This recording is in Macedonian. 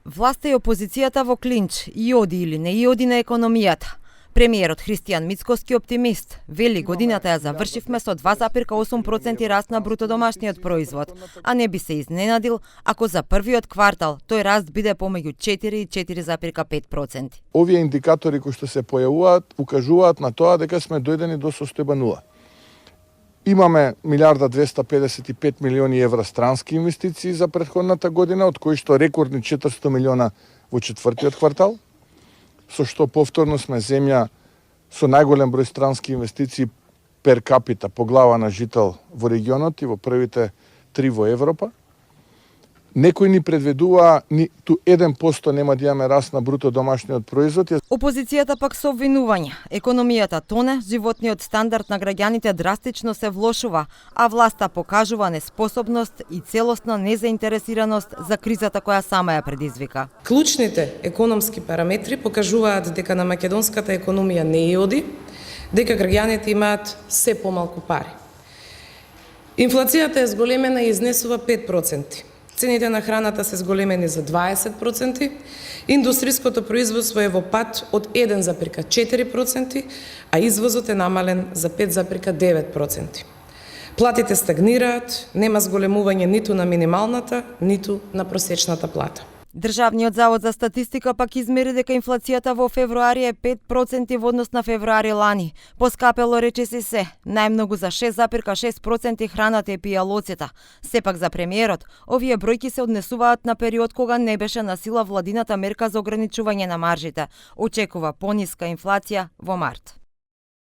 Власта и опозицијата во клинч, и оди или не и оди на економијата. Премиерот Христијан Мицкоски оптимист вели годината ја завршивме со 2,8% раст на брутодомашниот производ, а не би се изненадил ако за првиот квартал тој раст биде помеѓу 4 и 4,5%. Овие индикатори кои што се појавуваат укажуваат на тоа дека сме дојдени до состојба нула. Имаме 1,255 милиони евра странски инвестиции за претходната година, од кои што рекордни 400 милиона во четвртиот квартал, со што повторно сме земја со најголем број странски инвестиции пер капита по глава на жител во регионот и во првите 3 во Европа. Некои ни предвидува ниту 1% нема да имаме раст на бруто домашниот производ. Опозицијата пак со обвинувања. Економијата тоне, животниот стандард на граѓаните драстично се влошува, а власта покажува неспособност и целосна незаинтересираност за кризата која сама ја предизвика. Клучните економски параметри покажуваат дека на македонската економија не е оди, дека граѓаните имаат се помалку пари. Инфлацијата е зголемена и изнесува 5%. Цените на храната се зголемени за 20%, индустриското производство е во пад од 1,4%, а извозот е намален за 5,9%. Платите стагнираат, нема зголемување ниту на минималната, ниту на просечната плата. Државниот завод за статистика пак измери дека инфлацијата во февруари е 5% во однос на февруари лани. Поскапело речиси се, најмногу за 6,6% храната и пијалоците. Сепак за премиерот, овие бројки се однесуваат на период кога не беше на сила владината мерка за ограничување на маржите. Очекува пониска инфлација во март.